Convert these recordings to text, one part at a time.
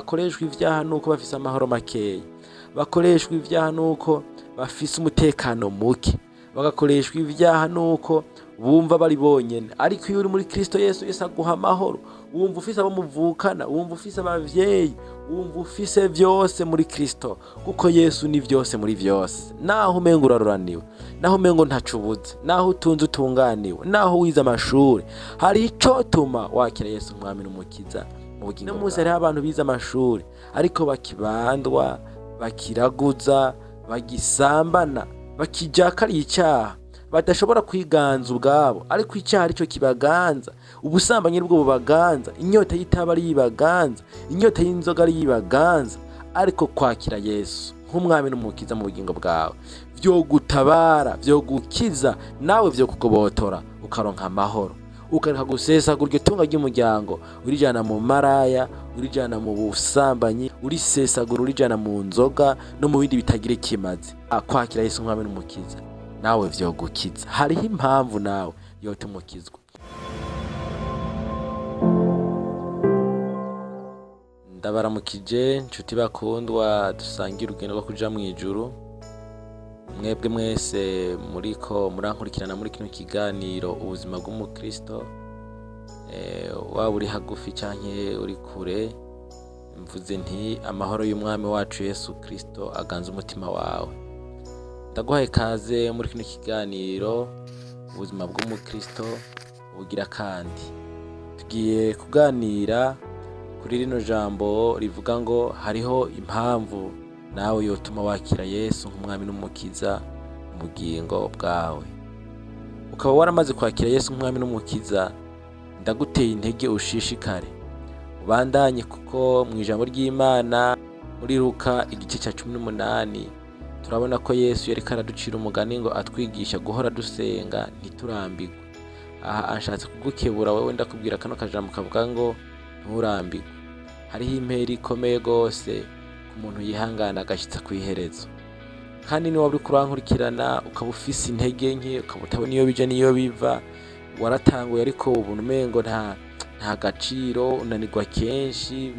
bakoreshwa ivyaha nuko bafise amahoro makeya, bakoreshwa ivyaha nuko bafise umutekano muke, bagakoreshwa ivyaha nuko bumva bari bonyene. Ariko iyo uri muri Kristo Yesu, Yesu aguha amahoro, wumva ufise abo muvukana, wumva ufise abavyeyi, wumva ufise vyose muri Kristo, kuko Yesu ni vyose muri vyose. Naho umengo uraruraniwe, naho umengo ntacubuze, naho utunze utunganiwe, naho wize amashuri, hari ico tuma wakira Yesu umwami n'umukiza mu bugingo bwawe. Hariho abantu bize amashuri ariko bakibandwa, bakiraguza, bagisambana, bakijakariye icyaha, badashobora kwiganza ubwabo, ariko icyaha arico kibaganza, ubusambanyi bwo bubaganza, inyota y'itaba ari yibaganza, inyota y'inzoga ari yibaganza. Ariko kwakira Yesu nk'umwami n'umukiza mu bugingo bwawe vyo gutabara, vyo gukiza, nawe vyo kugobotora ukaronka amahoro, ukareka gusesagura iryo tunga ry'umuryango, urijana mu maraya, urijana mu busambanyi, urisesagura, urijana mu nzoga no mu bindi bitagira ikimazi. Kwakira Yesu nk'umwami n'umukiza nawe vyo gukiza. Hariho impamvu nawe yotuma ukizwa. Ndabaramukije nshuti bakundwa, dusangira urugendo rwo kuja mw'ijuru. Mwebwe mwese muriko murankurikirana muri kino kiganiro ubuzima bw'Umukristo, waba uri hagufi canke uri kure, mvuze nti amahoro y'umwami wacu Yesu Kristo aganza umutima wawe. Ndaguhaye kaze muri kino kiganiro ubuzima bw'Umukristo bugira kandi. Tugiye kuganira kuri rino jambo rivuga ngo hariho impamvu nawe yotuma wakira Yesu nk'umwami n'umukiza mu bugingo bwawe. Ukaba waramaze kwakira Yesu nk'umwami n'umukiza, ndaguteye intege ushishikare ubandanye, kuko mu ijambo ry'Imana muri Luka igice ca 18 turabona ko Yesu yariko araducira umugani ngo atwigisha guhora dusenga ntiturambirwe. Aha anshatse kugukebura wewe, ndakubwira kano kajambo kavuga ngo nturambirwe. Hariho impera ikomeye gose ku muntu yihangana agashitsa kw'iherezo. Kandi niba uri kurankurikirana ukaba ufise intege nke, ukaba utabona iyo bija niyo biva, waratanguye ariko ubuntu umengo nta gaciro, unanirwa kenshi,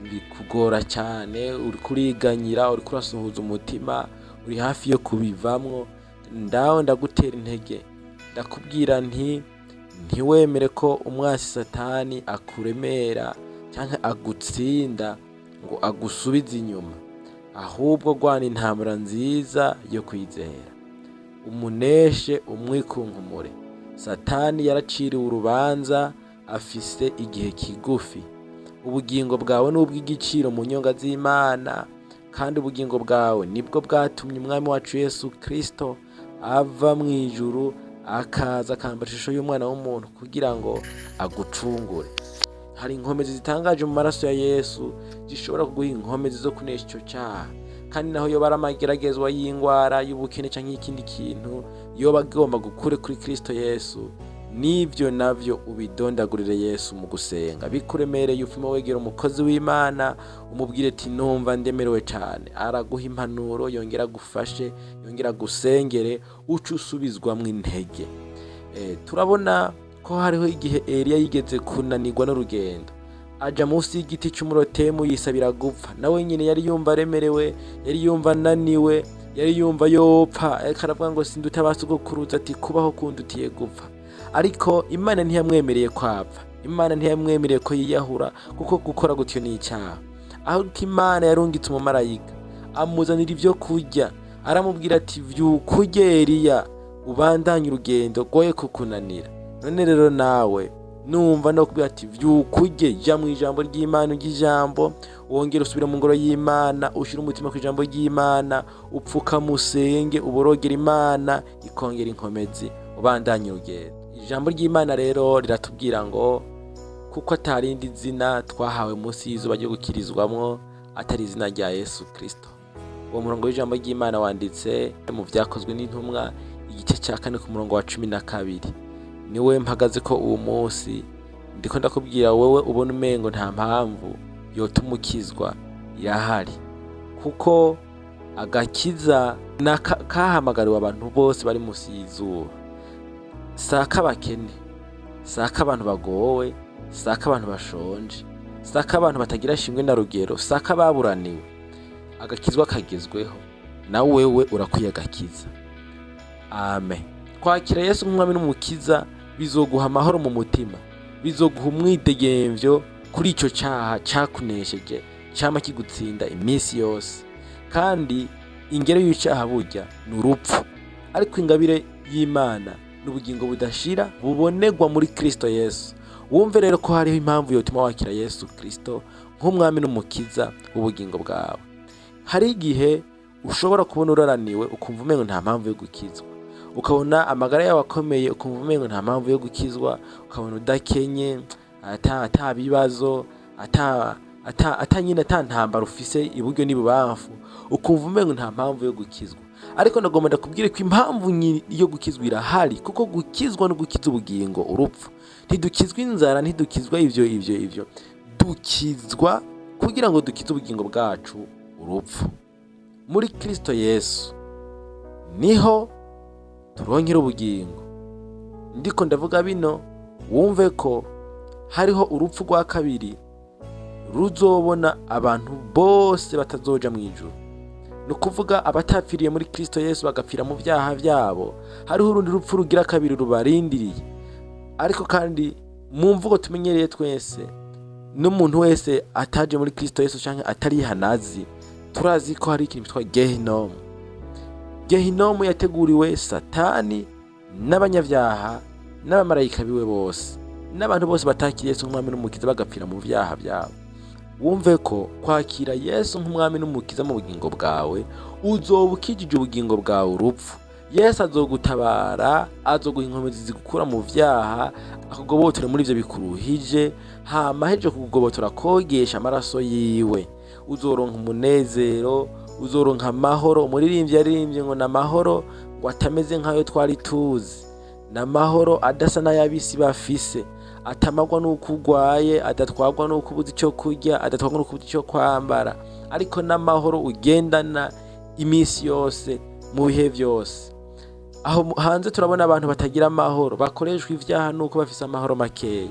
bikugora cyane, uri kuriganyira, uri kurasuhuza umutima, uri hafi yo kubivamwo, ndawe ndagutera intege, ndakubwira ntiwemere ko umwasi Satani akuremera canke agutsinda ngo agusubize inyuma, ahubwo gwana intambara nziza yo kwizera, umuneshe umwikunkumure. Satani yaraciriwe urubanza, afise igihe kigufi. Ubugingo bwawe n'ubw'igiciro mu nyonga z'Imana, kandi ubugingo bwawe nibwo bwatumye umwami wacu Yesu Kristo ava mu ijuru akaza akambara ishusho y'umwana w'umuntu kugira ngo agucungure. Hari inkomezi zitangaje mu maraso ya Yesu zishobora kuguha inkomezi zo kunesha ico cyaha. Kandi naho yoba ari amageragezwa y'ingwara, y'ubukene canke y'ikindi kintu yoba agomba gukure kuri Kristo Yesu, nivyo navyo ubidondagurire Yesu mu gusenga. Bikuremereye ufuma wegera umukozi w'Imana, umubwire ati numva ndemerewe cane, araguha impanuro, yongera gufashe, yongera gusengere, uca usubizwamwo intege. Turabona ko hariho igihe Eliya yigeze kunanirwa n'urugendo, aja munsi y'igiti c'umurotemu yisabira gupfa. Nawe nyine yari yumva aremerewe, yari yumva ananiwe, yari yumva yopfa, ariko aravuga ngo sindutabase gukuruza, ati kubaho kundutiye gupfa. Ariko Imana ntiyamwemereye kwapfa, Imana ntiyamwemereye ko yiyahura, kuko gukora gutyo ni icyaha. Ahubwo Imana yarungitse umumarayika amuzanira ivyo kurya, aramubwira ati vyuka urye Eliya, ubandanye urugendo goye kukunanira. None rero nawe numva no kubwira ati vyuka urye, ja mu ijambo ry'Imana, ujye wongere usubire mu ngoro y'Imana, ushira umutima ku ijambo ry'Imana, upfuka musenge, uborogera Imana ikongera inkomezi, ubandanye urugendo. Ijambo ry'Imana rero riratubwira ngo kuko atarindi zina twahawe munsi y'izuba ryo gukirizwamwo atari izina rya Yesu Kristo. Uwo murongo w'ijambo ry'Imana wanditse mu Vyakozwe n'Intumwa igice ca 4 ku murongo wa 12. Niwe mpagaze ko uwo munsi ndiko ndakubwira wewe ubona umengo nta mpamvu yotuma ukizwa, irahari, kuko agakiza kahamagariwe abantu bose bari munsi y'izuba. Saka abakene, saka abantu bagowe, saka abantu bashonje, saka abantu batagira shimwe na rugero, saka baburaniwe, agakizwa kagezweho, na wewe urakwiye agakiza. Amen. Kwakira Yesu nk'umwami n'umukiza bizoguha amahoro mu mutima, bizoguha umwidegemvyo kuri ico caha cakunesheje, cama kigutsinda iminsi yose. Kandi ingero y'icaha burya ni urupfu, ariko ingabire y'Imana n'ubugingo budashira bubonegwa muri Kristo Yesu. Wumve rero ko hariho impamvu yotuma wakira Yesu Kristo nk'umwami n'umukiza w'ubugingo bwawe. Hari igihe ushobora kubona uraraniwe ukumva umengo nta mpamvu yo gukizwa, ukabona amagara yawe akomeye ukumva umengo nta mpamvu yo gukizwa, ukabona udakenye, ata bibazo, ata nyine ata ntambara ufise iburyo n'ibubamfu, ukumva umengo nta mpamvu yo gukizwa. Ariko ndagomba ndakubwire ko impamvu yo gukizwa irahari, kuko gukizwa no gukiza ubugingo urupfu. Ntidukizwa inzara, ntidukizwa ivyo, dukizwa kugira ngo dukize ubugingo bwacu urupfu. Muri Kristo Yesu niho turonkera ubugingo. Ndiko ndavuga bino wumve ko hariho urupfu rwa kabiri ruzobona abantu bose batazoja mu ijuru. Nukuvuga abatapfiriye muri Kristo Yesu bagapfira mu vyaha vyabo, hariho urundi rupfu rugira kabiri rubarindiriye. Ariko kandi mu mvugo tumenyereye twese, n'umuntu wese ataje muri Kristo Yesu canke atarihanazi, turazi ko hari ikintu bitwa Gehinomu. Gehinomu yateguriwe Satani n'abanyavyaha n'abamarayika biwe bose, n'abantu bose batakiriye Yesu nk'umwami n'umukiza bagapfira mu vyaha vyabo. Wumve ko kwakira Yesu nk'umwami n'umukiza mu bugingo bwawe uzoba ukijije ubugingo bwawe urupfu. Yesu azogutabara, azoguha inkomezi zigukura mu vyaha, akugobotora muri ivyo bikuruhije, hama heje kukugobotora kogesha amaraso yiwe. Uzoronka umunezero, uzoronka amahoro. Umuririmbyi yaririmbye ngo n'amahoro ngo atameze nk'ayo twari tuzi, n'amahoro adasa n'ayabisi bafise, atamagwa n'uko urwaye, adatwagwa n'uko ubuze icyo kurya, adatwagwa n'uko ubuze icyo kwambara, ariko n'amahoro ugendana iminsi yose mu bihe vyose. Aho hanze turabona abantu batagira amahoro, bakoreshwa ivyaha nuko bafise amahoro makeya,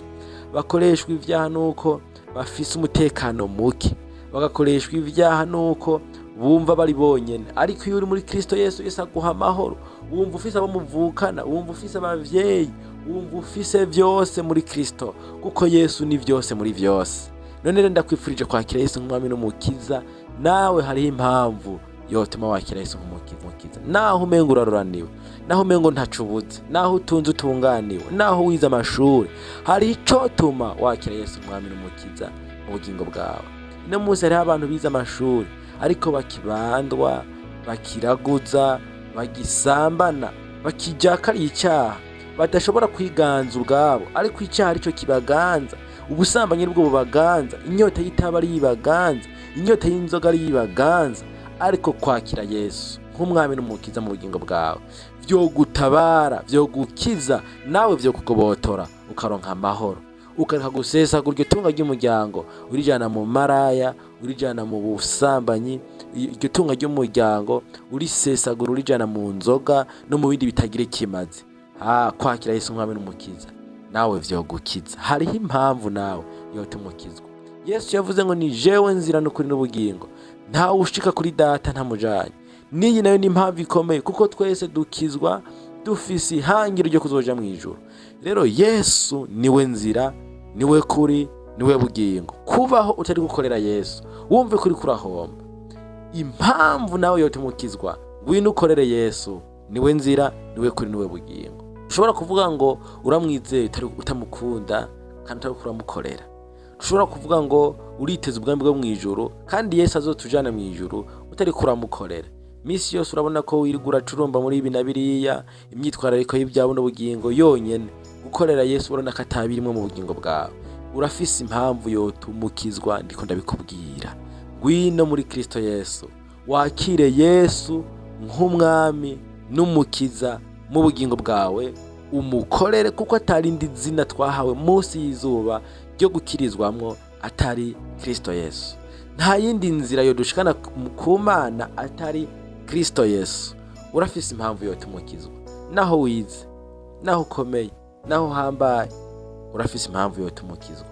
bakoreshwa ivyaha nuko bafise umutekano muke, bagakoreshwa ivyaha nuko bumva bari bonyene. Ariko iyo uri muri Kristo Yesu, Yesu aguha amahoro, wumva ufise abo muvukana, wumva ufise abavyeyi, wumva ufise vyose muri Kristo, kuko Yesu ni vyose muri vyose. None rero ndakwifurije kwakira Yesu nk'umwami n'umukiza. Nawe hariho impamvu yotuma wakira Yesu nk'umukiza. Naho umengo uraroraniwe, naho umengo ntacubuze, naho utunze utunganiwe, naho wize amashuri, hari ico tuma wakira Yesu nk'umwami n'umukiza mu bugingo bwawe. No munsi hariho abantu bize amashuri ariko bakibandwa, bakiraguza, bagisambana, bakijakariye icyaha, badashobora kwiganza ubwabo, ariko icyaha arico kibaganza, ubusambanyi nibwo bubaganza, inyota y'itabi ari yibaganza, inyota y'inzoga ari yibaganza. Ariko kwakira Yesu nk'umwami n'umukiza mu bugingo bwawe vyo gutabara, vyo gukiza, nawe vyo kugobotora, ukaronka amahoro, ukareka gusesagura iryo tunga ry'umuryango, urijana mu maraya, urijana mu busambanyi, iryo tunga ry'umuryango urisesagura, urijana mu nzoga no mu bindi bitagira ikimazi. Kwakira Yesu nk'umwami n'umukiza nawe vyo gukiza. Hariho impamvu nawe yotuma ukizwa. Yesu yavuze ngo ni jewe nzira n'ukuri n'ubugingo, ntawe ushika kuri data ntamujanye. Niyi nayo ni impamvu ikomeye, kuko twese dukizwa dufise ihangiro ryo kuzoja mu ijuru. Rero Yesu niwe nzira, niwe kuri, niwe bugingo. Kubaho utari gukorera Yesu wumve kuri kurahomba. Impamvu nawe yotuma ukizwa, ngwino ukorere Yesu, niwe nzira, niwe kuri, niwe bugingo. Ushobora kuvuga ngo uramwizeye utamukunda kandi utari kuramukorera. Ushobora kuvuga ngo uriteze ubwami bwo mu ijuru kandi Yesu azotujana mu ijuru utari kuramukorera. Misi yose urabona ko wirigura curumba muri ibi na biriya, imyitwarariko y'ibyawe n'ubugingo yonyene. Gukorera Yesu urabona ko atabirimwe mu bugingo bwawe. Urafise impamvu yotuma ukizwa, ndiko ndabikubwira. Ngwino muri Kristo Yesu, wakire Yesu nk'umwami n'umukiza mu bugingo bwawe, umukorere, kuko atarindi zina twahawe munsi y'izuba ryo gukirizwamwo atari Kristo Yesu. Nta yindi nzira yo dushikana ku Mana atari Kristo Yesu. Urafise impamvu yotuma ukizwa. Naho wize, naho ukomeye, naho hambaye, urafise impamvu yotuma ukizwa.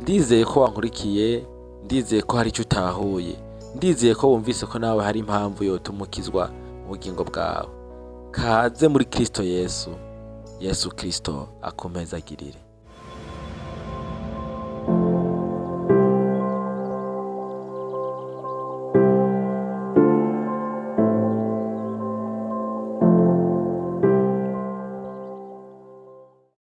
ndizeye ko wankurikiye, ndizeye ko hari icyo utahuye, ndizeye ko wumvise ko nawe hari impamvu yotuma ukizwa mu bugingo bwawe. Kaze muri Kristo Yesu. Yesu Kristo akomeze agirire.